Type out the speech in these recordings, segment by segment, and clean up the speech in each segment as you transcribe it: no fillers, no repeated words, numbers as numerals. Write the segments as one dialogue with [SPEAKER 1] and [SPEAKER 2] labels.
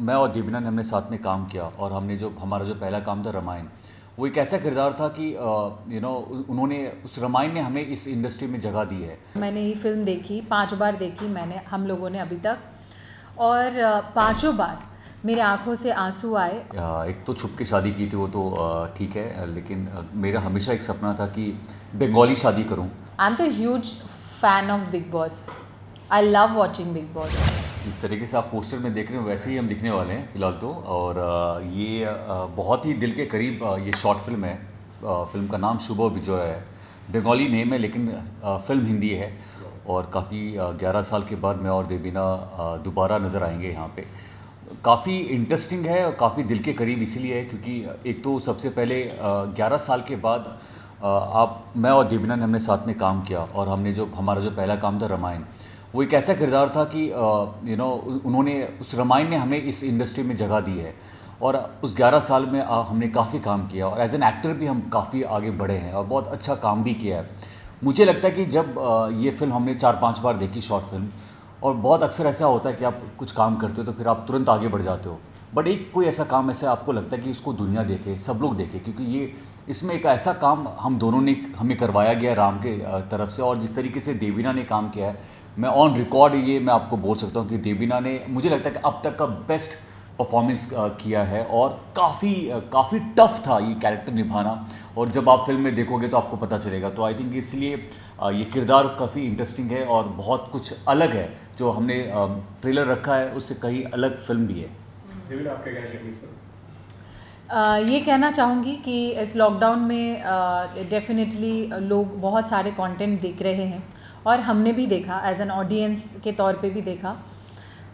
[SPEAKER 1] मैं और देबिना ने हमने साथ में काम किया और हमने जो हमारा जो पहला काम था रामायण, वो एक ऐसा किरदार था कि उन्होंने उस रामायण ने हमें इस इंडस्ट्री में जगह दी है।
[SPEAKER 2] मैंने ये फिल्म देखी 5 बार देखी मैंने हम लोगों ने अभी तक और पांचों बार मेरे आंखों से आंसू आए।
[SPEAKER 1] एक तो छुप के शादी की थी वो तो ठीक है, लेकिन मेरा हमेशा एक सपना था कि बंगाली शादी करूं।
[SPEAKER 2] आई एम तो huge fan of big boss. I love watching big boss.
[SPEAKER 1] जिस तरीके से आप पोस्टर में देख रहे हो वैसे ही हम दिखने वाले हैं फ़िलहाल तो। और ये बहुत ही दिल के करीब ये शॉर्ट फिल्म है। फिल्म का नाम शुभ विजय है, बंगाली नेम है लेकिन फिल्म हिंदी है। और काफ़ी 11 साल के बाद मैं और देबिना दोबारा नज़र आएंगे यहाँ पे। काफ़ी इंटरेस्टिंग है और काफ़ी दिल के करीब इसीलिए है क्योंकि एक तो सबसे पहले 11 साल के बाद आप मैं और देबिना ने हमने साथ में काम किया और हमने जो हमारा जो पहला काम था रामायण, वो एक ऐसा किरदार था कि उन्होंने उस रामायण ने हमें इस इंडस्ट्री में जगह दी है। और उस 11 साल में हमने काफ़ी काम किया और एज एन एक्टर भी हम काफ़ी आगे बढ़े हैं और बहुत अच्छा काम भी किया है। मुझे लगता है कि जब ये फ़िल्म हमने 4-5 बार देखी शॉर्ट फिल्म, और बहुत अक्सर ऐसा होता है कि आप कुछ काम करते हो तो फिर आप तुरंत आगे बढ़ जाते हो, बट एक कोई ऐसा काम ऐसा आपको लगता है कि इसको दुनिया देखे, सब लोग देखे, क्योंकि ये इसमें एक ऐसा काम हम दोनों ने हमें करवाया गया राम के तरफ से। और जिस तरीके से देबिना ने काम किया है, मैं ऑन रिकॉर्ड ये मैं आपको बोल सकता हूँ कि देबिना ने मुझे लगता है कि अब तक का बेस्ट परफॉर्मेंस किया है। और काफ़ी टफ था ये कैरेक्टर निभाना, और जब आप फिल्म में देखोगे तो आपको पता चलेगा। तो आई थिंक इसलिए ये किरदार काफ़ी इंटरेस्टिंग है और बहुत कुछ अलग है। जो हमने ट्रेलर रखा है उससे कहीं अलग फिल्म भी है।
[SPEAKER 3] देविना, आपके कहना चाहिए इस पर?
[SPEAKER 2] ये कहना चाहूँगी कि इस लॉकडाउन में डेफिनेटली लोग बहुत सारे कंटेंट देख रहे हैं और हमने भी देखा, एज एन ऑडियंस के तौर पे भी देखा।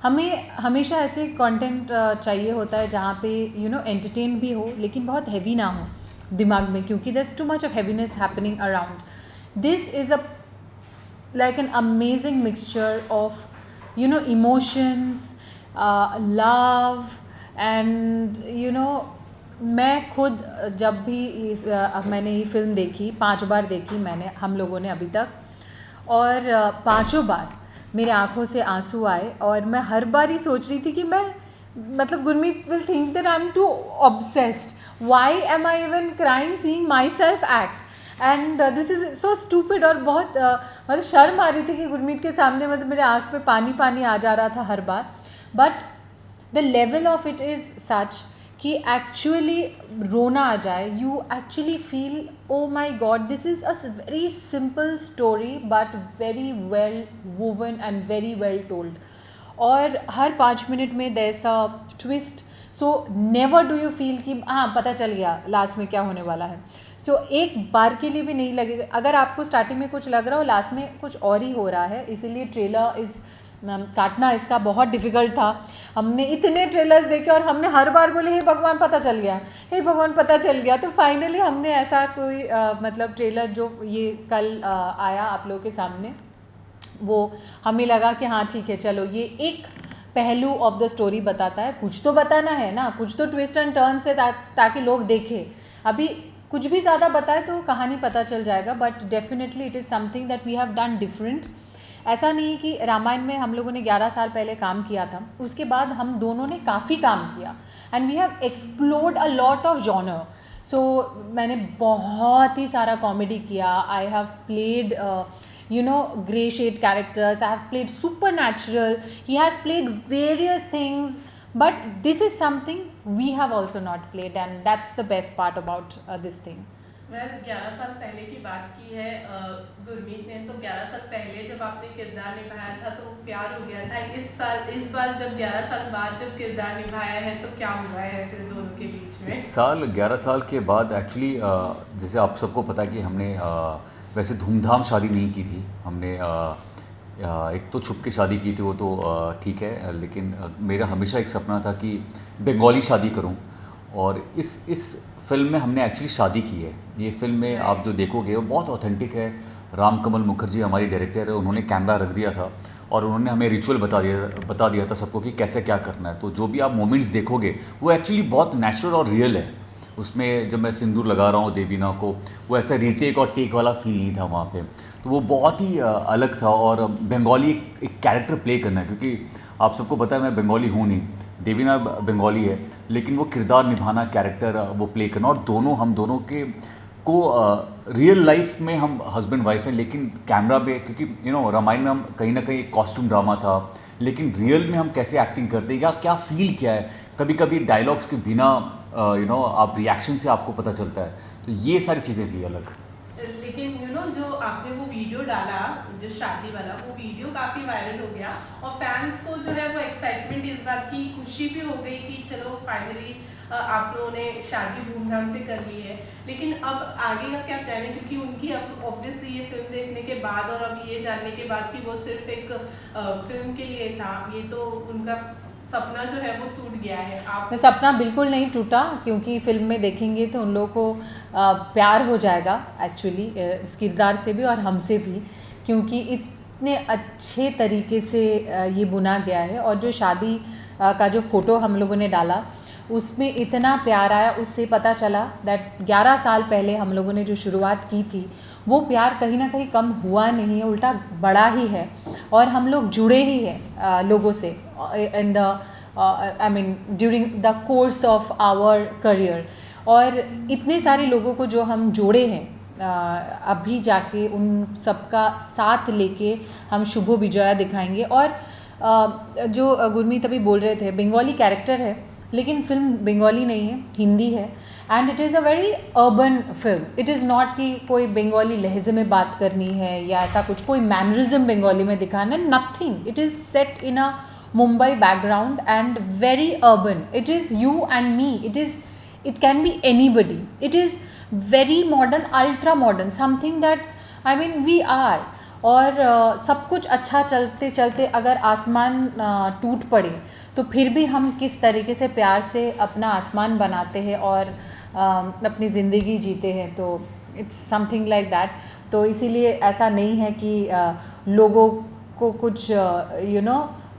[SPEAKER 2] हमें हमेशा ऐसे कंटेंट चाहिए होता है जहाँ पे एंटरटेन भी हो लेकिन बहुत हैवी ना हो दिमाग में, क्योंकि there is too much of heaviness happening around. This is a like an amazing mixture of emotions, love and मैं खुद जब भी मैंने ये फिल्म देखी 5 बार देखी मैंने हम लोगों ने अभी तक और पांचों बार मेरे आंखों से आंसू आए। और मैं हर बार ही सोच रही थी कि मैं मतलब Gurmeet will think that I am too obsessed, why am I even crying seeing myself act and this is so stupid. और बहुत मतलब शर्म आ रही थी कि गुरमीत के सामने मतलब मेरे आँख पे पानी पानी आ जा रहा था हर बार। But the level of it is such कि एक्चुअली रोना आ जाए। You actually feel oh my God, this is a very simple story but very well woven and very well told. और हर 5 मिनट में there is a twist, so never do you feel कि हाँ पता चल गया लास्ट में क्या होने वाला है। सो एक बार के लिए भी नहीं लगेगा। अगर आपको स्टार्टिंग में कुछ लग रहा हो लास्ट में कुछ और ही हो रहा है, इसीलिए ट्रेलर इस काटना इसका बहुत डिफ़िकल्ट था। हमने इतने ट्रेलर्स देखे और हमने हर बार बोले हे भगवान पता चल गया, हे भगवान पता चल गया। तो फाइनली हमने ऐसा कोई मतलब ट्रेलर जो ये कल आया आप लोगों के सामने, वो हमें लगा कि हाँ ठीक है चलो ये एक पहलू ऑफ द स्टोरी बताता है। कुछ तो बताना है ना, कुछ तो ट्विस्ट एंड टर्न से ताकि लोग देखें। अभी कुछ भी ज़्यादा बताए तो कहानी पता चल जाएगा, but definitely it is something that we have done different. ऐसा नहीं है कि रामायण में हम लोगों ने 11 साल पहले काम किया था, उसके बाद हम दोनों ने काफ़ी काम किया and we have explored a lot of genre. So मैंने बहुत ही सारा कॉमेडी किया, I have played grey shade characters, I have played supernatural, he has played various things, but this is something we have also not played and that's the best part about this thing.
[SPEAKER 4] मैं 11 साल पहले की बात की है गुरमीत ने, तो 11 साल पहले जब आपने किरदार निभाया था तो प्यार हो गया था। इस बार जब 11 साल बाद जब किरदार निभाया है तो क्या हुआ है फिर दोनों के बीच में?
[SPEAKER 1] इस साल 11 साल के बाद एक्चुअली जैसे आप सबको पता है कि हमने वैसे धूमधाम शादी नहीं की थी। हमने एक तो छुप के शादी की थी वो तो ठीक है, लेकिन मेरा हमेशा एक सपना था कि बंगाली शादी करूं। और इस फिल्म में हमने एक्चुअली शादी की है। ये फिल्म में आप जो देखोगे वो बहुत ऑथेंटिक है। राम कमल मुखर्जी हमारी डायरेक्टर है, उन्होंने कैमरा रख दिया था और उन्होंने हमें रिचुअल बता दिया था सबको कि कैसे क्या करना है। तो जो भी आप मोमेंट्स देखोगे वो एक्चुअली बहुत नेचुरल और रियल है। उसमें जब मैं सिंदूर लगा रहा हूँ देबिना को, वो ऐसा रीटेक और टेक वाला फील नहीं था वहाँ पे। तो वो बहुत ही अलग था। और बंगाली एक कैरेक्टर प्ले करना है, क्योंकि आप सबको पता है मैं बंगाली हूँ नहीं, देवीना बंगाली है, लेकिन वो किरदार निभाना, कैरेक्टर वो प्ले करना, और दोनों हम दोनों के को रियल लाइफ में हम हस्बैंड वाइफ हैं, लेकिन कैमरा पे, क्योंकि रामायण में हम कहीं ना कहीं एक कॉस्ट्यूम ड्रामा था, लेकिन रियल में हम कैसे एक्टिंग करते हैं या क्या फील किया है, कभी कभी डायलॉग्स के बिना आप रिएक्शन से आपको पता चलता है, तो ये सारी चीज़ें थी अलग।
[SPEAKER 4] लेकिन जो आपने वो वीडियो डाला, जो शादी वाला, वो वीडियो काफ़ी वायरल हो गया और फैंस को जो है वो एक्साइटमेंट, इस बात की खुशी भी हो गई कि चलो फाइनली आप लोगों ने शादी धूमधाम से कर ली है। लेकिन अब आगे का क्या प्लान है, क्योंकि उनकी अब ऑब्वियसली ये फिल्म देखने के बाद और अब ये जानने के बाद कि वो सिर्फ एक फिल्म के लिए था, ये तो उनका सपना जो है वो टूट गया है। आप
[SPEAKER 2] सपना बिल्कुल नहीं टूटा, क्योंकि फिल्म में देखेंगे तो उन लोगों को प्यार हो जाएगा एक्चुअली इस किरदार से भी और हमसे भी, क्योंकि इतने अच्छे तरीके से ये बुना गया है। और जो शादी का जो फ़ोटो हम लोगों ने डाला उसमें इतना प्यार आया, उससे पता चला दैट 11 साल पहले हम लोगों ने जो शुरुआत की थी वो प्यार कहीं ना कहीं कम हुआ नहीं है, उल्टा बढ़ा ही है। और हम लोग जुड़े ही हैं लोगों से in the I mean during the course of our career. और इतने सारे लोगों को जो हम जोड़े हैं, अभी जाके उन सबका साथ लेके हम शुभो विजया दिखाएंगे। और जो गुरमीत अभी बोल रहे थे, बंगाली कैरेक्टर है लेकिन फिल्म बंगाली नहीं है, हिंदी है। And it is a very urban film. It is not कि कोई बंगाली लहजे में बात करनी है या ऐसा कुछ, कोई मैनरिज्म बंगाली में दिखाना, nothing. It is set in a Mumbai background and very urban. It is you and me, it can be anybody. It is very modern, ultra modern, something that I mean we are. और सब कुछ अच्छा चलते चलते अगर आसमान टूट पड़े तो फिर भी हम किस तरीके से प्यार से अपना आसमान बनाते हैं और अपनी ज़िंदगी जीते हैं, तो इट्स समथिंग लाइक दैट। तो इसीलिए ऐसा नहीं है कि लोगों को कुछ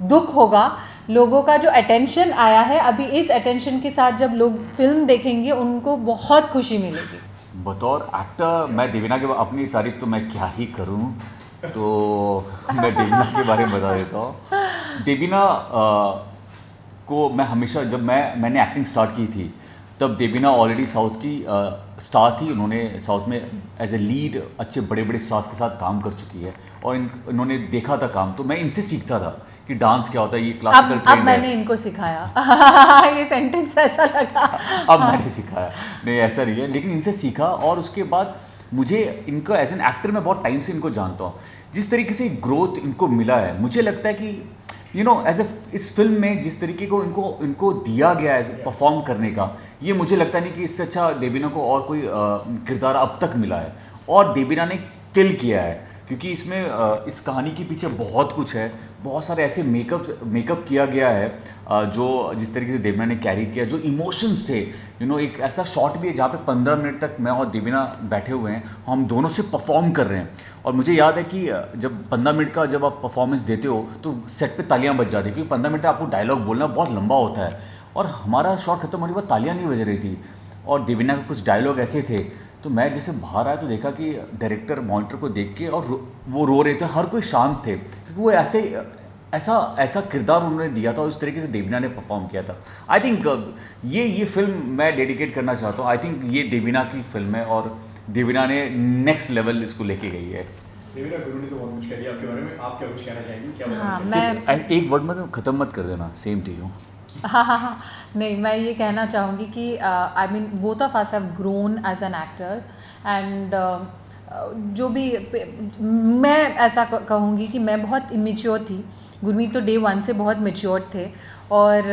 [SPEAKER 2] दुख होगा। लोगों का जो अटेंशन आया है, अभी इस अटेंशन के साथ जब लोग फिल्म देखेंगे उनको बहुत खुशी मिलेगी।
[SPEAKER 1] बतौर एक्टर मैं देवीना के अपनी तारीफ तो मैं क्या ही करूं, तो मैं देवीना के बारे में बता देता हूँ। देवीना को मैं हमेशा, जब मैंने एक्टिंग स्टार्ट की थी तब देवीना ऑलरेडी साउथ की स्टार थी। उन्होंने साउथ में एज ए लीड अच्छे बड़े बड़े स्टार्स के साथ काम कर चुकी है और इन्होंने देखा था काम, तो मैं इनसे सीखता था कि डांस क्या होता है, ये क्लासिकल ट्रेंड है।
[SPEAKER 2] अब मैंने इनको सिखाया ये सेंटेंस ऐसा लगा
[SPEAKER 1] अब मैंने सिखाया, नहीं ऐसा नहीं है, लेकिन इनसे सीखा। और उसके बाद मुझे इनको एज एन एक्टर मैं बहुत टाइम से इनको जानता हूँ, जिस तरीके से ग्रोथ इनको मिला है, मुझे लगता है कि एज ए इस फिल्म में जिस तरीके को इनको दिया गया है परफॉर्म करने का, ये मुझे लगता नहीं कि इससे अच्छा देवीना को और कोई किरदार अब तक मिला है। और देवीना ने किल किया है, क्योंकि इसमें इस कहानी के पीछे बहुत कुछ है, बहुत सारे ऐसे मेकअप किया गया है जो जिस तरीके से देवीना ने कैरी किया, जो इमोशंस थे। एक ऐसा शॉट भी है जहाँ पे 15 मिनट तक मैं और देवीना बैठे हुए हैं, हम दोनों से परफॉर्म कर रहे हैं। और मुझे याद है कि जब 15 मिनट का जब आप परफॉर्मेंस देते हो तो सेट पे तालियां बज जाती है, क्योंकि 15 मिनट आपको डायलॉग बोलना बहुत लंबा होता है। और हमारा शॉट खत्म होने के बाद तालियां नहीं बज रही थी, और देवीना के कुछ डायलॉग ऐसे थे, तो मैं जैसे बाहर आया तो देखा कि डायरेक्टर मॉनिटर को देख के और वो रो रहे थे, हर कोई शांत थे, क्योंकि वो ऐसा किरदार उन्होंने दिया था और उस तरीके से देवीना ने परफॉर्म किया था। आई थिंक ये फिल्म मैं डेडिकेट करना चाहता हूँ। आई थिंक ये देवीना की फिल्म है और देवीना ने नेक्स्ट लेवल इसको लेके गई है।
[SPEAKER 3] देवीना गुरु ने तो बहुत कुछ कह दिया आपके बारे में, आप क्या कुछ कहना चाहेंगी? क्या
[SPEAKER 2] हाँ,
[SPEAKER 3] बताएंगे?
[SPEAKER 1] एक वर्ड में ख़त्म मत कर देना, सेम टू यू।
[SPEAKER 2] हाँ, नहीं, मैं ये कहना चाहूँगी कि I mean both of us have grown as an actor and जो भी मैं ऐसा कहूँगी कि मैं बहुत इमेच्योर थी। गुरमीत तो डे 1 से बहुत मेच्योर थे। और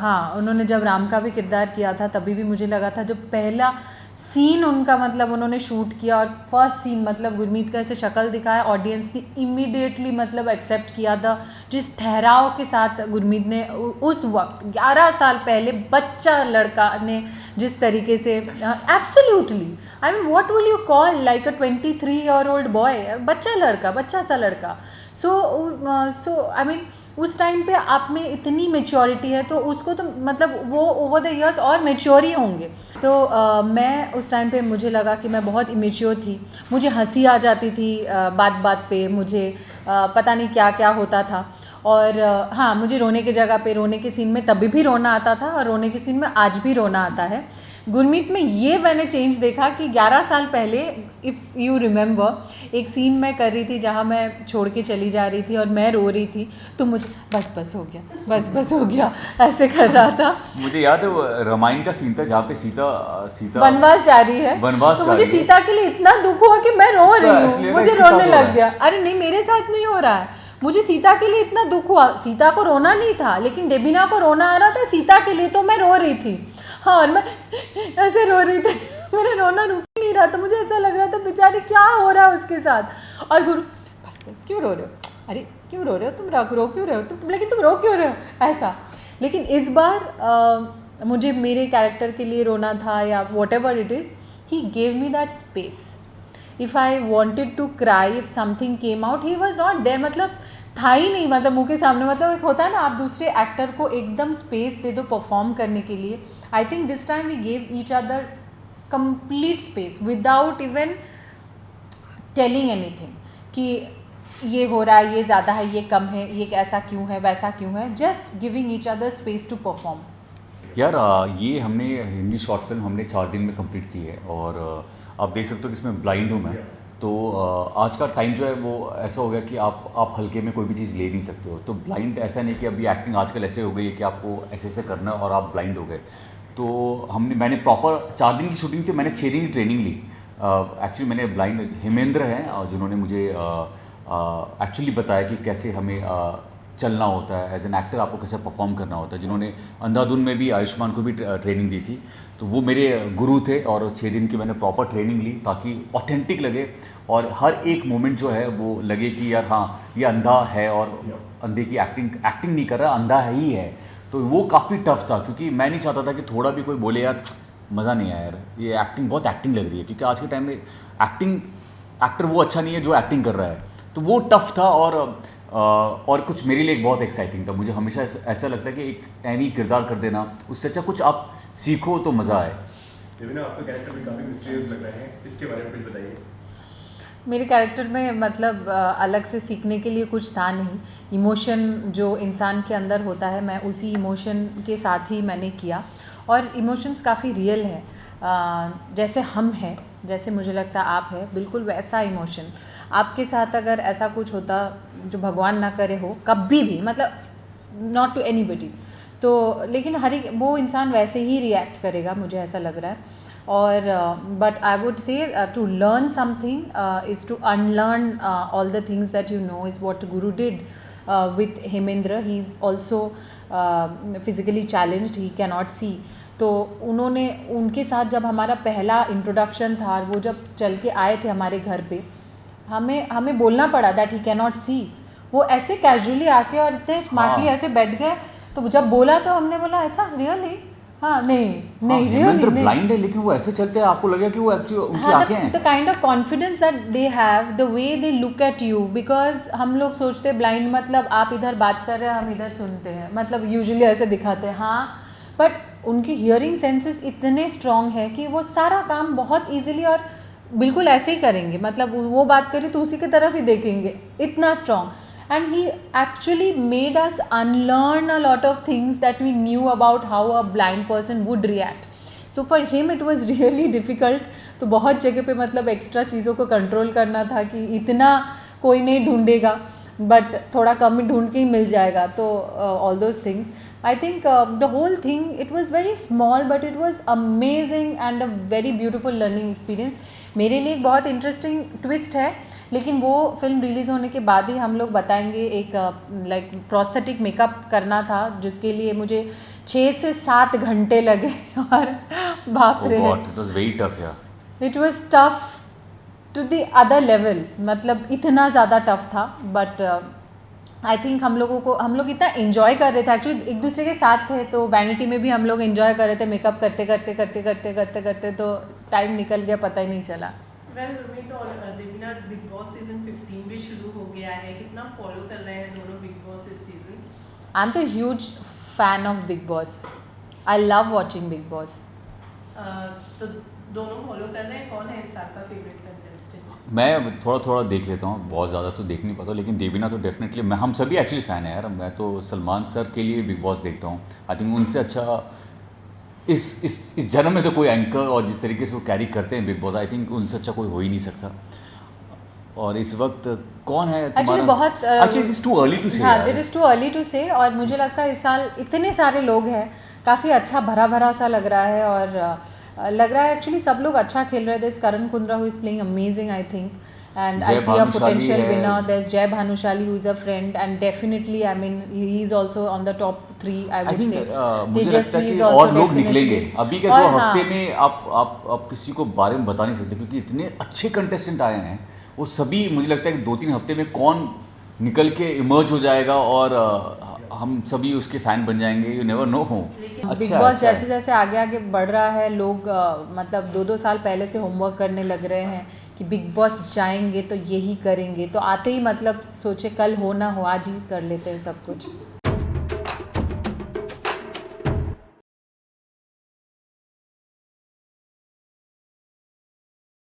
[SPEAKER 2] हाँ, उन्होंने जब राम का भी किरदार किया था तभी भी मुझे लगा था, जब पहला सीन उनका मतलब उन्होंने शूट किया और फर्स्ट सीन मतलब गुरमीत का ऐसे शक्ल दिखाया, ऑडियंस ने इमीडिएटली मतलब एक्सेप्ट किया था। जिस ठहराव के साथ गुरमीत ने उस वक्त 11 साल पहले बच्चा लड़का ने जिस तरीके से absolutely I mean what will you call like a 23-year-old boy, बच्चा सा लड़का। सो आई मीन उस टाइम पे आप में इतनी मेच्योरिटी है, तो उसको तो मतलब वो ओवर द इयर्स और मेच्योर ही होंगे। तो मैं उस टाइम पे मुझे लगा कि मैं बहुत इमेच्योर थी, मुझे हंसी आ जाती थी बात बात पे, मुझे पता नहीं क्या क्या होता था। और हाँ, मुझे रोने की जगह पे, रोने के सीन में तभी भी रोना आता था और रोने के सीन में आज भी रोना आता है। गुरमीत में ये मैंने चेंज देखा कि 11 साल पहले, इफ़ यू रिमेंबर, एक सीन मैं कर रही थी जहाँ मैं छोड़ के चली जा रही थी और मैं रो रही थी, तो मुझे बस हो गया, बस हो गया, ऐसे कर रहा था।
[SPEAKER 1] मुझे याद है वो रामायण का सीन था जहाँ पे सीता
[SPEAKER 2] वनवास जा रही है,
[SPEAKER 1] वनवास
[SPEAKER 2] तो
[SPEAKER 1] जा
[SPEAKER 2] मुझे
[SPEAKER 1] रही है।
[SPEAKER 2] सीता के लिए इतना दुख हुआ कि मैं रो
[SPEAKER 1] इसका
[SPEAKER 2] रही
[SPEAKER 1] इसलिए
[SPEAKER 2] हूँ,
[SPEAKER 1] ना
[SPEAKER 2] मुझे
[SPEAKER 1] इसके साथ
[SPEAKER 2] रोने
[SPEAKER 1] हो रहा
[SPEAKER 2] लग
[SPEAKER 1] है।
[SPEAKER 2] गया। अरे नहीं, मेरे साथ नहीं हो रहा है, मुझे सीता के लिए इतना दुख हुआ। सीता को रोना नहीं था, लेकिन डेबिना को रोना आ रहा था सीता के लिए, तो मैं रो रही थी। हाँ, और मैं ऐसे रो रही थी, मेरा रोना रुक ही नहीं रहा था। मुझे ऐसा लग रहा था बेचारी क्या हो रहा है उसके साथ। और गुरु बस क्यों रो रहे हो, अरे क्यों रो रहे हो तुम, रो क्यों रहे हो तुम, लेकिन तुम रो क्यों रहे हो, ऐसा। लेकिन इस बार मुझे मेरे कैरेक्टर के लिए रोना था या whatever it is, he gave me that space. If I wanted to cry, if something came out, he was not there, मतलब था ही नहीं, मतलब मुंह के सामने। मतलब एक होता है ना, आप दूसरे एक्टर को एकदम स्पेस दे दो परफॉर्म करने के लिए। I think this time we gave each other complete space without even telling anything कि ये हो रहा है, ये ज़्यादा है, ये कम है, ये ऐसा क्यों है, वैसा क्यों है। Just giving each other space to perform.
[SPEAKER 1] यार ये हमने हिंदी शॉर्ट फिल्म हमने 4 दिन में कंप्लीट की है और आप देख सकते हो कि इसमें ब्लाइंड हूँ मैं। तो आज का टाइम जो है वो ऐसा हो गया कि आप हल्के में कोई भी चीज़ ले नहीं सकते हो। तो ब्लाइंड ऐसा नहीं कि अभी एक्टिंग आजकल ऐसे हो गई है कि आपको ऐसे ऐसे करना है और आप ब्लाइंड हो गए। तो मैंने प्रॉपर 4 दिन की शूटिंग थी, मैंने 6 दिन की ट्रेनिंग ली। एक्चुअली मैंने ब्लाइंड हेमेंद्र हैं जिन्होंने मुझे एक्चुअली बताया कि कैसे हमें चलना होता है, एज एन एक्टर आपको कैसे परफॉर्म करना होता है, जिन्होंने अंधाधुन में भी आयुष्मान को भी ट्रेनिंग दी थी। तो वो मेरे गुरु थे और 6 दिन की मैंने प्रॉपर ट्रेनिंग ली ताकि ऑथेंटिक लगे और हर एक मोमेंट जो है वो लगे कि यार हाँ, ये अंधा है और अंधे की एक्टिंग नहीं कर रहा, अंधा है ही है। तो वो काफ़ी टफ था क्योंकि मैं नहीं चाहता था कि थोड़ा भी कोई बोले यार मज़ा नहीं आया यार, ये एक्टिंग बहुत एक्टिंग लग रही है, क्योंकि आज के टाइम में एक्टर वो अच्छा नहीं है जो एक्टिंग कर रहा है। तो वो टफ था और कुछ मेरे लिए बहुत एक्साइटिंग था। मुझे हमेशा ऐसा लगता है कि एक ऐनी किरदार कर देना, उससे अच्छा कुछ आप सीखो तो मज़ा आए।
[SPEAKER 3] लेकिन आपका कैरेक्टर भी काफ़ी मिस्टीरियस लग रहे हैं, इसके बारे में कुछ बताइए।
[SPEAKER 2] मेरे कैरेक्टर में मतलब अलग से सीखने के लिए कुछ था नहीं। इमोशन जो इंसान के अंदर होता है, मैं उसी इमोशन के साथ ही मैंने किया और इमोशंस काफ़ी रियल है। जैसे हम हैं, जैसे मुझे लगता है आप है, बिल्कुल वैसा इमोशन आपके साथ अगर ऐसा कुछ होता जो भगवान ना करे हो कभी भी, मतलब नॉट टू एनीबडी, तो लेकिन हर एक वो इंसान वैसे ही रिएक्ट करेगा, मुझे ऐसा लग रहा है। और but I would say to learn something is to unlearn all the things that you know, is what Guru did with Hemendra. He is also physically challenged, he cannot see. तो उन्होंने उनके साथ जब हमारा पहला इंट्रोडक्शन था और वो जब चल के आए थे हमारे घर पे, हमें बोलना पड़ा दैट ही कैनॉट सी। वो ऐसे कैजुअली आके और इतने स्मार्टली ऐसे बैठ गए, तो जब बोला तो हमने बोला ऐसा रियली, हाँ नहीं
[SPEAKER 1] हेमेंद्र
[SPEAKER 2] रियली
[SPEAKER 1] ब्लाइंड है लेकिन वो ऐसे चलते हैं, आपको लगा कि वो एक्चुअली उनकी आंखें हैं।
[SPEAKER 2] The kind of confidence that they have, the way they look at you. Because हम लोग सोचते हैं ब्लाइंड मतलब आप इधर बात कर रहे हैं हम इधर सुनते हैं, मतलब यूजुअली ऐसे दिखाते हैं, हाँ। बट उनके हियरिंग सेंसेस इतने स्ट्रॉन्ग है कि वो सारा काम बहुत ईजिली और बिल्कुल ऐसे ही करेंगे, मतलब वो बात करें तो उसी की तरफ ही देखेंगे, इतना strong. And he actually made us unlearn a lot of things that we knew about how a blind person would react. So for him it was really difficult. तो बहुत जगह पे मतलब एक्स्ट्रा चीज़ों को कंट्रोल करना था कि इतना कोई नहीं ढूंढेगा, बट थोड़ा कम ही ढूंढ के ही मिल जाएगा। तो all those things, I think the whole thing, it was very small but it was amazing and a very beautiful learning experience. मेरे लिए एक बहुत इंटरेस्टिंग ट्विस्ट है, लेकिन वो फिल्म रिलीज़ होने के बाद ही हम लोग बताएंगे। एक लाइक प्रोस्थेटिक मेकअप करना था जिसके लिए मुझे 6 से 7 घंटे लगे और बाप रे,
[SPEAKER 1] इट वाज वेरी टफ यार,
[SPEAKER 2] it was tough to the other level, मतलब इतना ज़्यादा टफ था। बट आई थिंक हम लोग इतना इन्जॉय कर रहे थे, एक्चुअली एक दूसरे के साथ थे, तो वैनिटी में भी हम लोग इन्जॉय कर रहे थे, मेकअप करते तो टाइम निकल गया, पता ही नहीं चला।
[SPEAKER 4] वेल गुरमीत और देवीना, बिग बॉस सीजन 15 भी शुरू हो गया है, कितना फॉलो कर रहे हैं दोनों बिग बॉस इस सीजन?
[SPEAKER 2] आई एम तो huge fan of big boss, I love watching big boss.
[SPEAKER 4] तो दोनों फॉलो कर रहे हैं, कौन है इस साल का फेवरेट कंटेस्टेंट?
[SPEAKER 1] मैं थोड़ा थोड़ा देख लेता हूँ, बहुत ज़्यादा तो देख नहीं पाता, लेकिन देवीना तो डेफिनेटली, मैं हम सभी एक्चुअली फ़ैन है यार। मैं तो सलमान सर के लिए बिग बॉस देखता हूँ। आई थिंक उनसे अच्छा इस जन्म में तो कोई एंकर, और जिस तरीके से वो कैरी करते हैं बिग बॉस, आई थिंक उनसे अच्छा कोई हो ही नहीं सकता। और इस वक्त कौन है
[SPEAKER 2] एक्चुअली
[SPEAKER 1] तुम्हारा?
[SPEAKER 2] बहुत
[SPEAKER 1] actually it's too early to say
[SPEAKER 2] हाँ,
[SPEAKER 1] यार।
[SPEAKER 2] It is too early to say. और मुझे लगता है इस साल इतने सारे लोग हैं, काफ़ी अच्छा भरा भरा सा लग रहा है। और लग रहा है एक्चुअली सब लोग अच्छा खेल रहे थे। This Karan Kundra who is playing amazing I think, and I
[SPEAKER 1] जय
[SPEAKER 2] see a
[SPEAKER 1] भानुशाली
[SPEAKER 2] potential
[SPEAKER 1] है।
[SPEAKER 2] winner. There's Jay Bhanushali who is a friend, and definitely I mean he is also on the top 3 I
[SPEAKER 1] I
[SPEAKER 2] would
[SPEAKER 1] think
[SPEAKER 2] say.
[SPEAKER 1] मुझे लगता है
[SPEAKER 2] Tejasvi
[SPEAKER 1] कि
[SPEAKER 2] is also
[SPEAKER 1] और लोग
[SPEAKER 2] definitely.
[SPEAKER 1] निकलेंगे अभी क्या,
[SPEAKER 2] और
[SPEAKER 1] 2
[SPEAKER 2] हाँ,
[SPEAKER 1] हफ्ते में आप किसी को बारे में बता नहीं सकते, क्योंकि इतने अच्छे कंटेस्टेंट आए हैं। वो सभी, मुझे लगता है कि 2-3 हफ्ते में कौन निकल के इमर्ज हो जाएगा, और हम सभी उसके फ़ैन बन जाएंगे। यू नेवर नो हो।
[SPEAKER 4] लेकिन
[SPEAKER 2] बिग
[SPEAKER 1] अच्छा है,
[SPEAKER 2] बॉस
[SPEAKER 1] अच्छा है।
[SPEAKER 2] जैसे जैसे आगे आगे बढ़ रहा है, लोग मतलब 2-2 साल पहले से होमवर्क करने लग रहे हैं कि बिग बॉस जाएंगे तो यही करेंगे, तो आते ही मतलब सोचे कल हो ना हो आज ही कर लेते हैं सब कुछ।